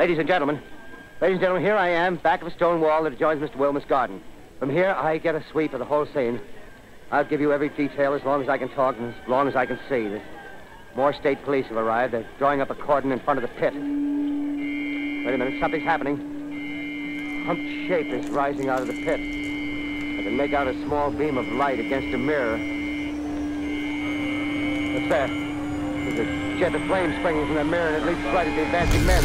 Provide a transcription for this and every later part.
Ladies and gentlemen, here I am, back of a stone wall that adjoins Mr. Wilmer's garden. From here, I get a sweep of the whole scene. I'll give you every detail as long as I can talk and as long as I can see. More state police have arrived. They're drawing up a cordon in front of the pit. Wait a minute, something's happening. A humped shape is rising out of the pit. I can make out a small beam of light against a mirror. What's that? There's a jet of flame springing from the mirror, and it leaps right at the advancing men.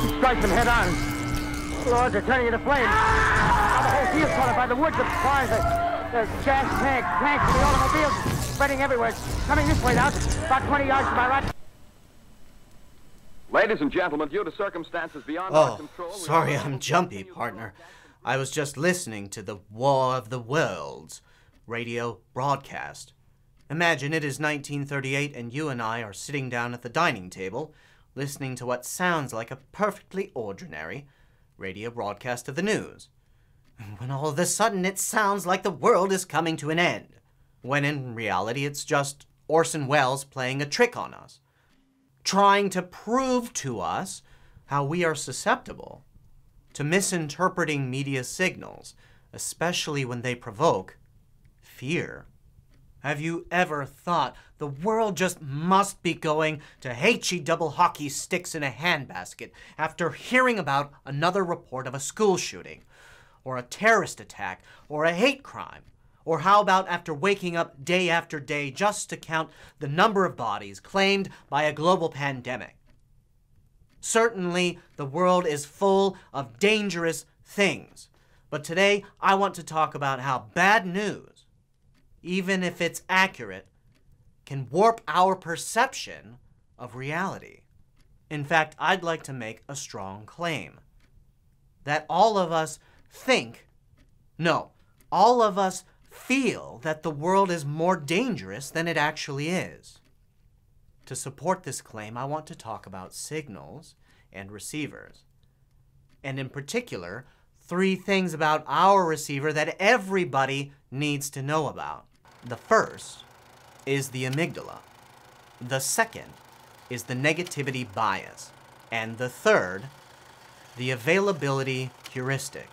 It strikes them head on. Lord, they're turning into flames. Now the whole field's caught up by the woods, the cars, the gas tanks, and the automobiles spreading everywhere. It's coming this way now, about 20 yards to my right. Ladies and gentlemen, due to circumstances beyond our control... Sorry, I'm jumpy, partner. I was just listening to the War of the Worlds radio broadcast. Imagine it is 1938 and you and I are sitting down at the dining table listening to what sounds like a perfectly ordinary radio broadcast of the news. When all of a sudden it sounds like the world is coming to an end. When in reality it's just Orson Welles playing a trick on us. Trying to prove to us how we are susceptible to misinterpreting media signals, especially when they provoke fear. Have you ever thought the world just must be going to H-E double hockey sticks in a handbasket after hearing about another report of a school shooting, or a terrorist attack, or a hate crime? Or how about after waking up day after day just to count the number of bodies claimed by a global pandemic? Certainly, the world is full of dangerous things. But today, I want to talk about how bad news, even if it's accurate, can warp our perception of reality. In fact, I'd like to make a strong claim that all of us all of us feel that the world is more dangerous than it actually is. To support this claim, I want to talk about signals and receivers. And in particular, 3 things about our receiver that everybody needs to know about. The first is the amygdala. The second is the negativity bias. And the third, the availability heuristic.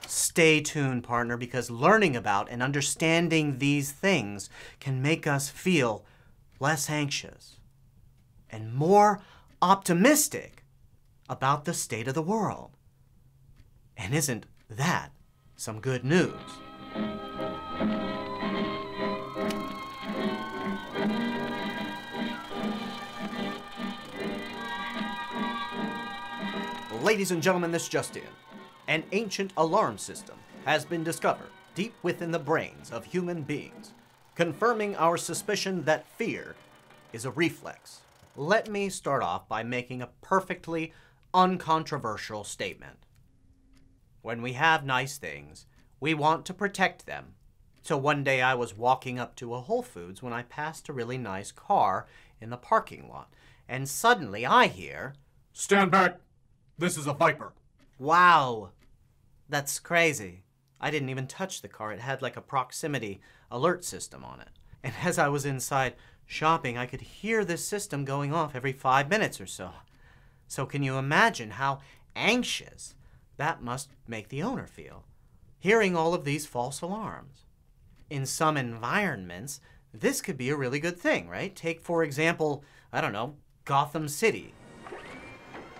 Stay tuned, partner, because learning about and understanding these things can make us feel less anxious and more optimistic about the state of the world. And isn't that some good news? Ladies and gentlemen, this just in. An ancient alarm system has been discovered deep within the brains of human beings, confirming our suspicion that fear is a reflex. Let me start off by making a perfectly uncontroversial statement. When we have nice things, we want to protect them. So one day I was walking up to a Whole Foods when I passed a really nice car in the parking lot, and suddenly I hear, "Stand back! This is a Viper." Wow, that's crazy. I didn't even touch the car. It had like a proximity alert system on it. And as I was inside shopping, I could hear this system going off every 5 minutes or so. So can you imagine how anxious that must make the owner feel, hearing all of these false alarms? In some environments, this could be a really good thing, right? Take, for example, I don't know, Gotham City.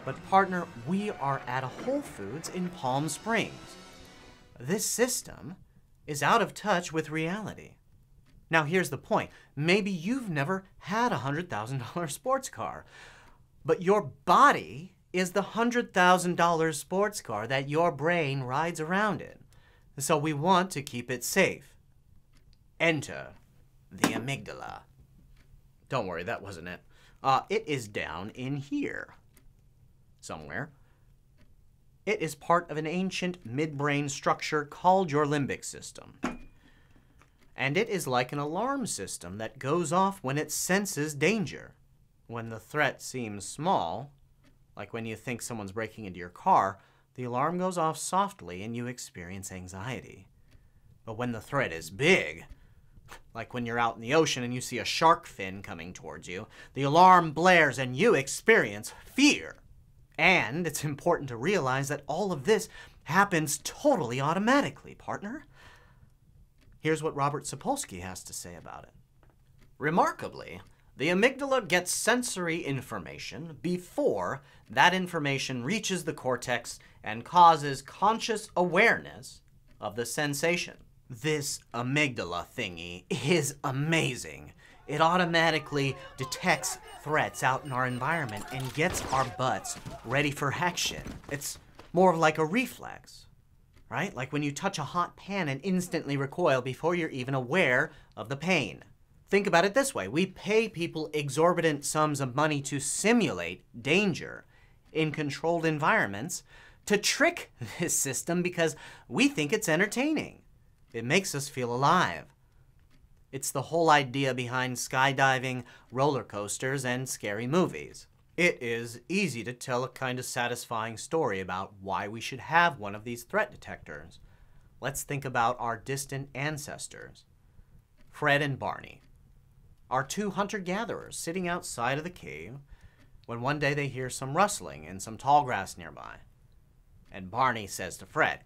But partner, we are at a Whole Foods in Palm Springs. This system is out of touch with reality. Now here's the point. Maybe you've never had a $100,000 sports car, but your body is the $100,000 sports car that your brain rides around in. So we want to keep it safe. Enter the amygdala. Don't worry, that wasn't it. It is down in here somewhere. It is part of an ancient midbrain structure called your limbic system. And it is like an alarm system that goes off when it senses danger. When the threat seems small, like when you think someone's breaking into your car, the alarm goes off softly and you experience anxiety. But when the threat is big, Like when you're out in the ocean and you see a shark fin coming towards you, the alarm blares and you experience fear. And it's important to realize that all of this happens totally automatically, partner. Here's what Robert Sapolsky has to say about it. Remarkably, the amygdala gets sensory information before that information reaches the cortex and causes conscious awareness of the sensation. This amygdala thingy is amazing. It automatically detects threats out in our environment and gets our butts ready for action. It's more like a reflex, right? Like when you touch a hot pan and instantly recoil before you're even aware of the pain. Think about it this way. We pay people exorbitant sums of money to simulate danger in controlled environments to trick this system because we think it's entertaining. It makes us feel alive. It's the whole idea behind skydiving, roller coasters, and scary movies. It is easy to tell a kind of satisfying story about why we should have one of these threat detectors. Let's think about our distant ancestors, Fred and Barney, our two hunter-gatherers sitting outside of the cave when one day they hear some rustling in some tall grass nearby. And Barney says to Fred,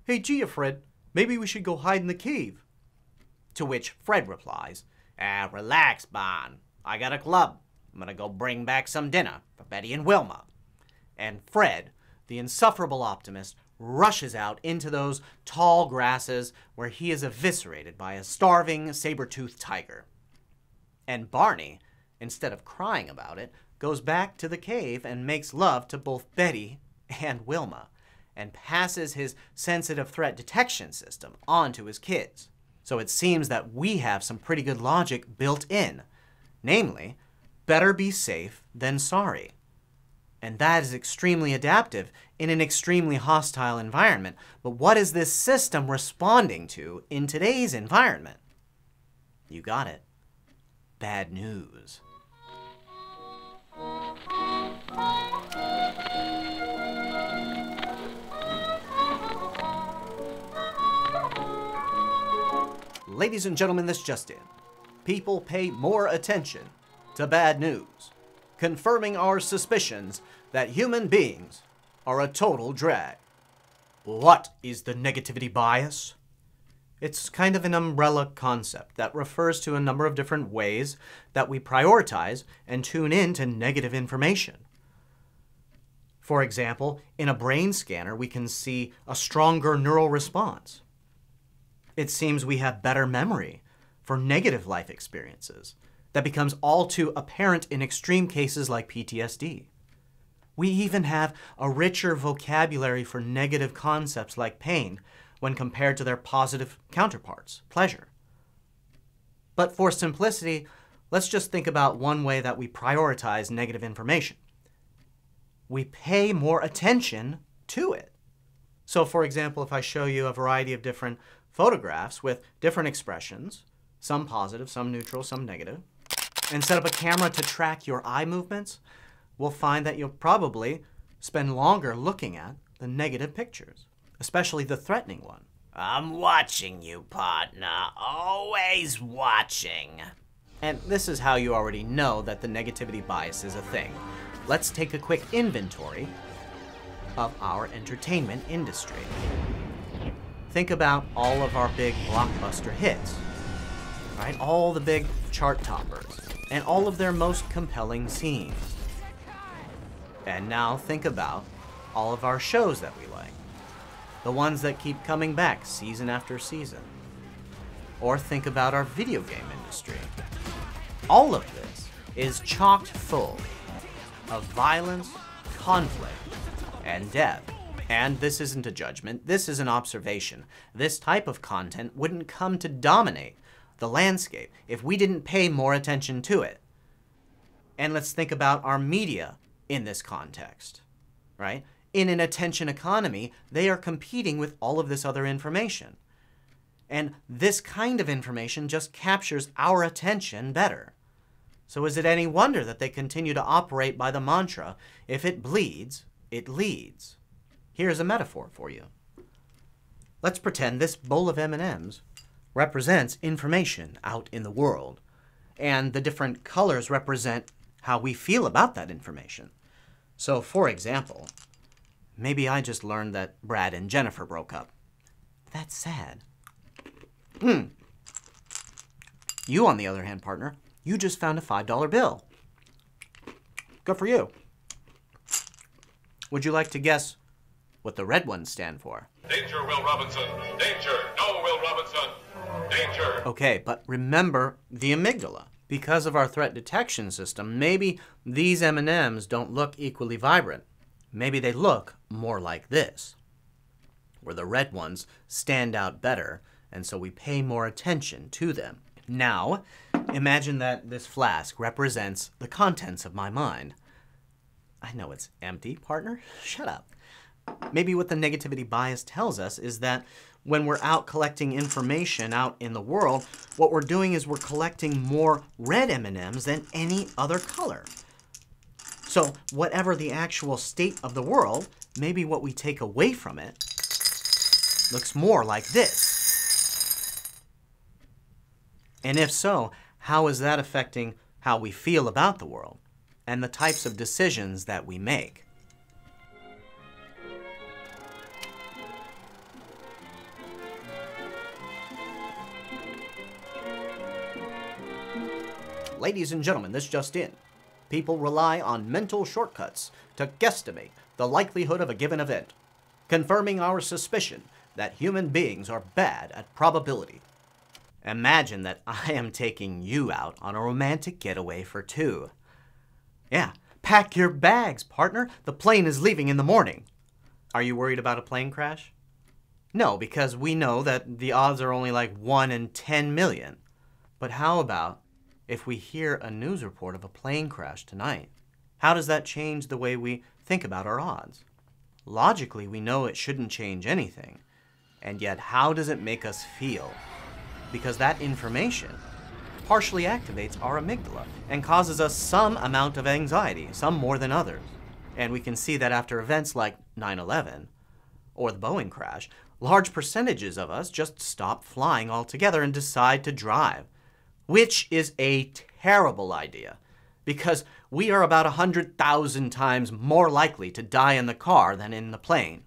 "Hey, gee, Fred, maybe we should go hide in the cave." To which Fred replies, "Relax, Bon. I got a club. I'm gonna go bring back some dinner for Betty and Wilma." And Fred, the insufferable optimist, rushes out into those tall grasses where he is eviscerated by a starving saber-toothed tiger. And Barney, instead of crying about it, goes back to the cave and makes love to both Betty and Wilma, and passes his sensitive threat detection system on to his kids. So it seems that we have some pretty good logic built in. Namely, better be safe than sorry. And that is extremely adaptive in an extremely hostile environment. But what is this system responding to in today's environment? You got it. Bad news. Ladies and gentlemen, this just in. People pay more attention to bad news, confirming our suspicions that human beings are a total drag. What is the negativity bias? It's kind of an umbrella concept that refers to a number of different ways that we prioritize and tune in to negative information. For example, in a brain scanner, we can see a stronger neural response. It seems we have better memory for negative life experiences. That becomes all too apparent in extreme cases like PTSD. We even have a richer vocabulary for negative concepts like pain when compared to their positive counterparts, pleasure. But for simplicity, let's just think about one way that we prioritize negative information. We pay more attention to it. So for example, if I show you a variety of different photographs with different expressions, some positive, some neutral, some negative, and set up a camera to track your eye movements, we'll find that you'll probably spend longer looking at the negative pictures, especially the threatening one. I'm watching you, partner. Always watching. And this is how you already know that the negativity bias is a thing. Let's take a quick inventory of our entertainment industry. Think about all of our big blockbuster hits, right? All the big chart toppers, and all of their most compelling scenes. And now think about all of our shows that we like, the ones that keep coming back season after season. Or think about our video game industry. All of this is chock full of violence, conflict, and death. And this isn't a judgment, this is an observation. This type of content wouldn't come to dominate the landscape if we didn't pay more attention to it. And let's think about our media in this context, right? In an attention economy, they are competing with all of this other information. And this kind of information just captures our attention better. So is it any wonder that they continue to operate by the mantra, if it bleeds, it leads? Here's a metaphor for you. Let's pretend this bowl of M&Ms represents information out in the world, and the different colors represent how we feel about that information. So, for example, maybe I just learned that Brad and Jennifer broke up. That's sad. You, on the other hand, partner, you just found a $5 bill. Good for you. Would you like to guess what the red ones stand for? Danger, Will Robinson. Danger. No, Will Robinson. Danger. Okay, but remember the amygdala. Because of our threat detection system, maybe these M&Ms don't look equally vibrant. Maybe they look more like this, where the red ones stand out better, and so we pay more attention to them. Now, imagine that this flask represents the contents of my mind. I know it's empty, partner. Shut up. Maybe what the negativity bias tells us is that when we're out collecting information out in the world, what we're doing is we're collecting more red M&Ms than any other color. So whatever the actual state of the world, maybe what we take away from it looks more like this. And if so, how is that affecting how we feel about the world and the types of decisions that we make? Ladies and gentlemen, this just in. People rely on mental shortcuts to guesstimate the likelihood of a given event, confirming our suspicion that human beings are bad at probability. Imagine that I am taking you out on a romantic getaway for two. Yeah, pack your bags, partner. The plane is leaving in the morning. Are you worried about a plane crash? No, because we know that the odds are only like 1 in 10 million. But how about if we hear a news report of a plane crash tonight? How does that change the way we think about our odds? Logically, we know it shouldn't change anything. And yet, how does it make us feel? Because that information partially activates our amygdala and causes us some amount of anxiety, some more than others. And we can see that after events like 9/11 or the Boeing crash, large percentages of us just stop flying altogether and decide to drive, which is a terrible idea because we are about 100,000 times more likely to die in the car than in the plane.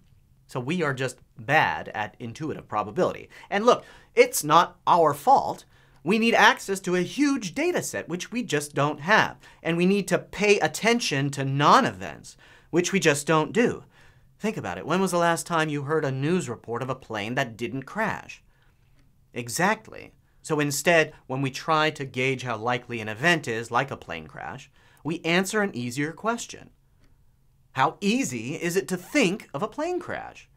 So we are just bad at intuitive probability. And look, it's not our fault. We need access to a huge data set, which we just don't have. And we need to pay attention to non-events, which we just don't do. Think about it. When was the last time you heard a news report of a plane that didn't crash? Exactly. So instead, when we try to gauge how likely an event is, like a plane crash, we answer an easier question. How easy is it to think of a plane crash?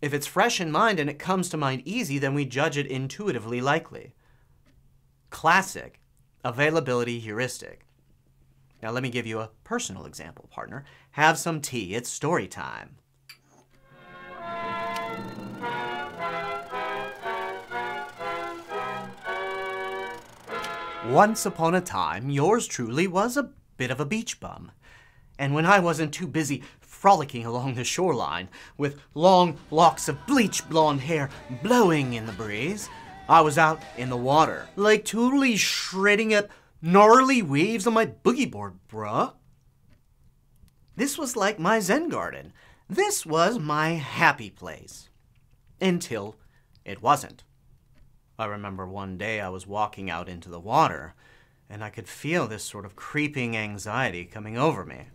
If it's fresh in mind and it comes to mind easy, then we judge it intuitively likely. Classic availability heuristic. Now let me give you a personal example, partner. Have some tea. It's story time. Once upon a time, yours truly was a bit of a beach bum. And when I wasn't too busy frolicking along the shoreline with long locks of bleach blonde hair blowing in the breeze, I was out in the water, like totally shredding up gnarly waves on my boogie board, bruh. This was like my Zen garden. This was my happy place. Until it wasn't. I remember one day I was walking out into the water, and I could feel this sort of creeping anxiety coming over me.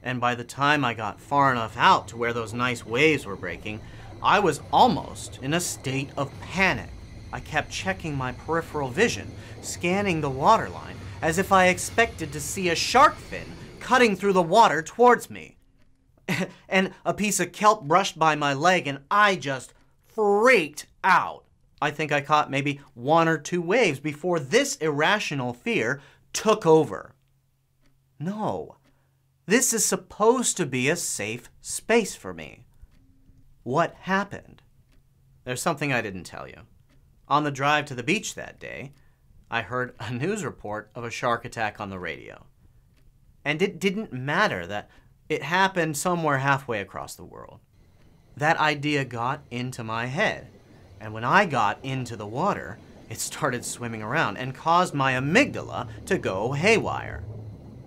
And by the time I got far enough out to where those nice waves were breaking, I was almost in a state of panic. I kept checking my peripheral vision, scanning the waterline, as if I expected to see a shark fin cutting through the water towards me. And a piece of kelp brushed by my leg, and I just freaked out. I think I caught maybe 1 or 2 waves before this irrational fear took over. No, this is supposed to be a safe space for me. What happened? There's something I didn't tell you. On the drive to the beach that day, I heard a news report of a shark attack on the radio. And it didn't matter that it happened somewhere halfway across the world. That idea got into my head. And when I got into the water, it started swimming around and caused my amygdala to go haywire.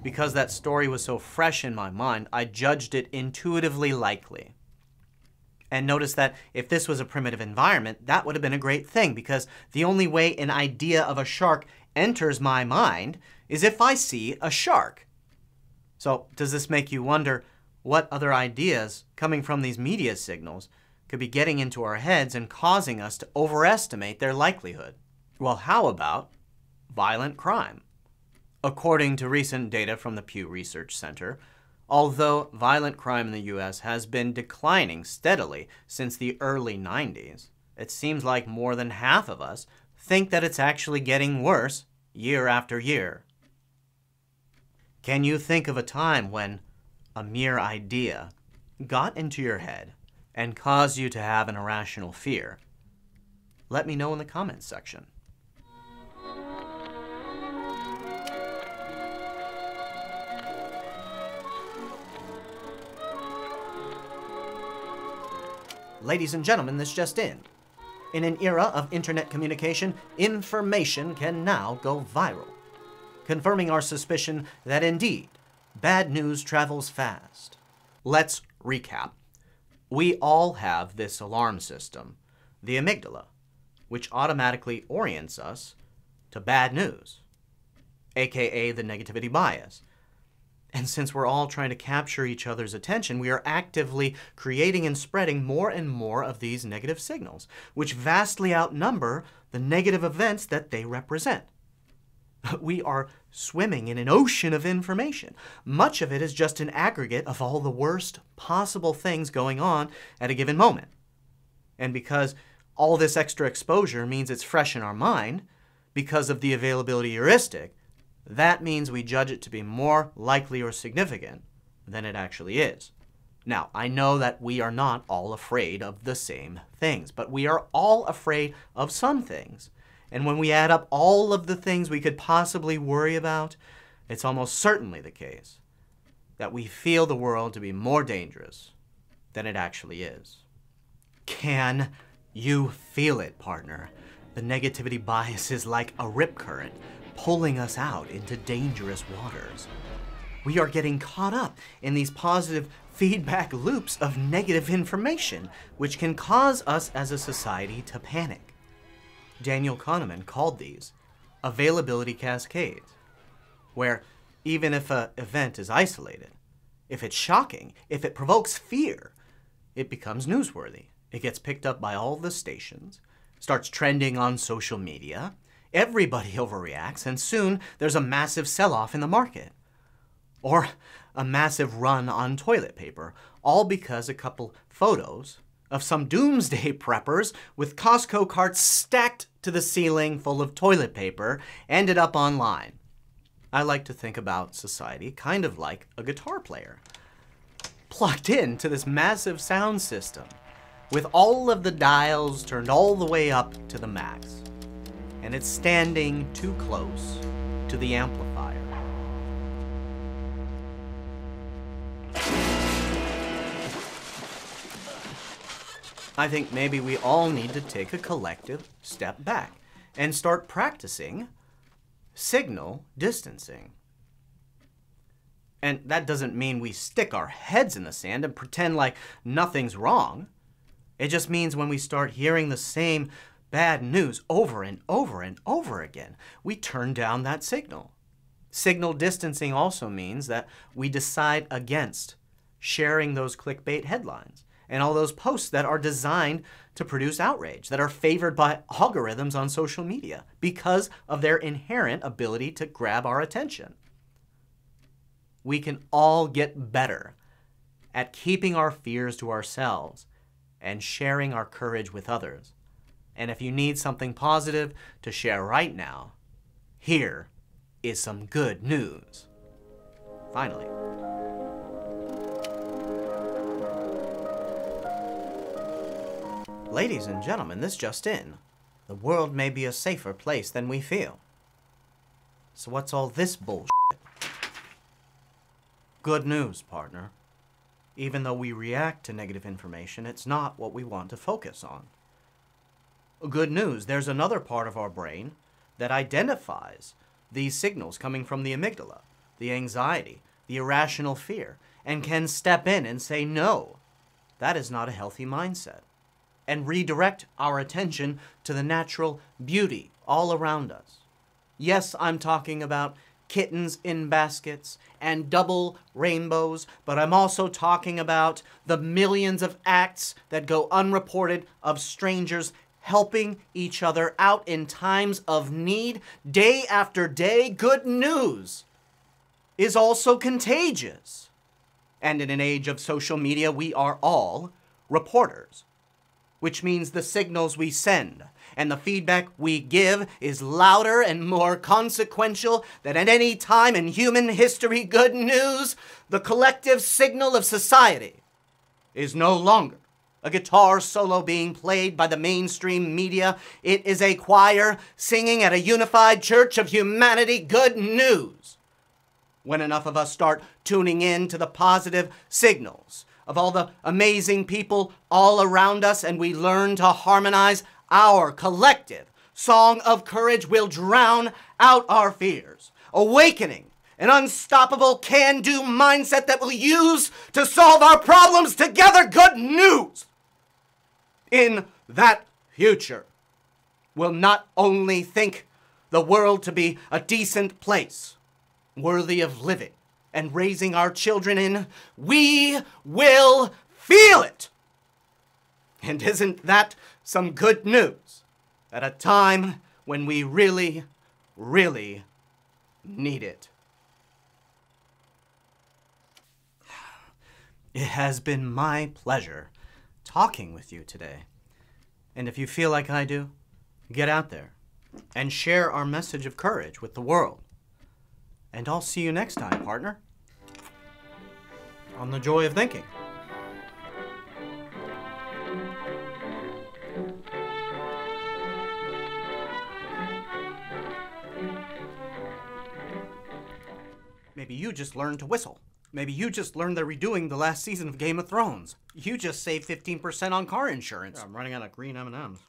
Because that story was so fresh in my mind, I judged it intuitively likely. And notice that if this was a primitive environment, that would have been a great thing, because the only way an idea of a shark enters my mind is if I see a shark. So does this make you wonder what other ideas coming from these media signals could be getting into our heads and causing us to overestimate their likelihood? Well, how about violent crime? According to recent data from the Pew Research Center, although violent crime in the U.S. has been declining steadily since the early 90s, it seems like more than half of us think that it's actually getting worse year after year. Can you think of a time when a mere idea got into your head and caused you to have an irrational fear? Let me know in the comments section. Ladies and gentlemen, this just in. In an era of internet communication, information can now go viral, confirming our suspicion that indeed, bad news travels fast. Let's recap. We all have this alarm system, the amygdala, which automatically orients us to bad news, aka the negativity bias. And since we're all trying to capture each other's attention, we are actively creating and spreading more and more of these negative signals, which vastly outnumber the negative events that they represent. We are swimming in an ocean of information. Much of it is just an aggregate of all the worst possible things going on at a given moment. And because all this extra exposure means it's fresh in our mind, because of the availability heuristic, that means we judge it to be more likely or significant than it actually is. Now, I know that we are not all afraid of the same things, but we are all afraid of some things. And when we add up all of the things we could possibly worry about, it's almost certainly the case that we feel the world to be more dangerous than it actually is. Can you feel it, partner? The negativity bias is like a rip current, pulling us out into dangerous waters. We are getting caught up in these positive feedback loops of negative information, which can cause us as a society to panic. Daniel Kahneman called these availability cascades, where even if an event is isolated, if it's shocking, if it provokes fear, it becomes newsworthy. It gets picked up by all the stations, starts trending on social media, everybody overreacts, and soon there's a massive sell-off in the market. Or a massive run on toilet paper, all because a couple photos of some doomsday preppers with Costco carts stacked to the ceiling full of toilet paper ended up online. I like to think about society kind of like a guitar player, plugged into this massive sound system, with all of the dials turned all the way up to the max. And it's standing too close to the amplifier. I think maybe we all need to take a collective step back and start practicing signal distancing. And that doesn't mean we stick our heads in the sand and pretend like nothing's wrong. It just means when we start hearing the same bad news over and over and over again, we turn down that signal. Signal distancing also means that we decide against sharing those clickbait headlines and all those posts that are designed to produce outrage, that are favored by algorithms on social media because of their inherent ability to grab our attention. We can all get better at keeping our fears to ourselves and sharing our courage with others. And if you need something positive to share right now, here is some good news. Finally. Ladies and gentlemen, this just in. The world may be a safer place than we feel. So what's all this bullshit? Good news, partner. Even though we react to negative information, it's not what we want to focus on. Good news, there's another part of our brain that identifies these signals coming from the amygdala, the anxiety, the irrational fear, and can step in and say, no, that is not a healthy mindset, and redirect our attention to the natural beauty all around us. Yes, I'm talking about kittens in baskets and double rainbows, but I'm also talking about the millions of acts that go unreported of strangers helping each other out in times of need, day after day. Good news is also contagious. And in an age of social media, we are all reporters, which means the signals we send and the feedback we give is louder and more consequential than at any time in human history. Good news, the collective signal of society is no longer a guitar solo being played by the mainstream media. It is a choir singing at a unified church of humanity. Good news. When enough of us start tuning in to the positive signals of all the amazing people all around us, and we learn to harmonize, our collective song of courage will drown out our fears, awakening an unstoppable can-do mindset that we'll use to solve our problems together. Good news! In that future, we'll not only think the world to be a decent place, worthy of living and raising our children in, we will feel it! And isn't that some good news at a time when we really, really need it? It has been my pleasure talking with you today. And if you feel like I do, get out there and share our message of courage with the world. And I'll see you next time, partner, on The Joy of Thinking. Maybe you just learned to whistle. Maybe you just learned they're redoing the last season of Game of Thrones. You just saved 15% on car insurance. Yeah, I'm running out of green M&Ms.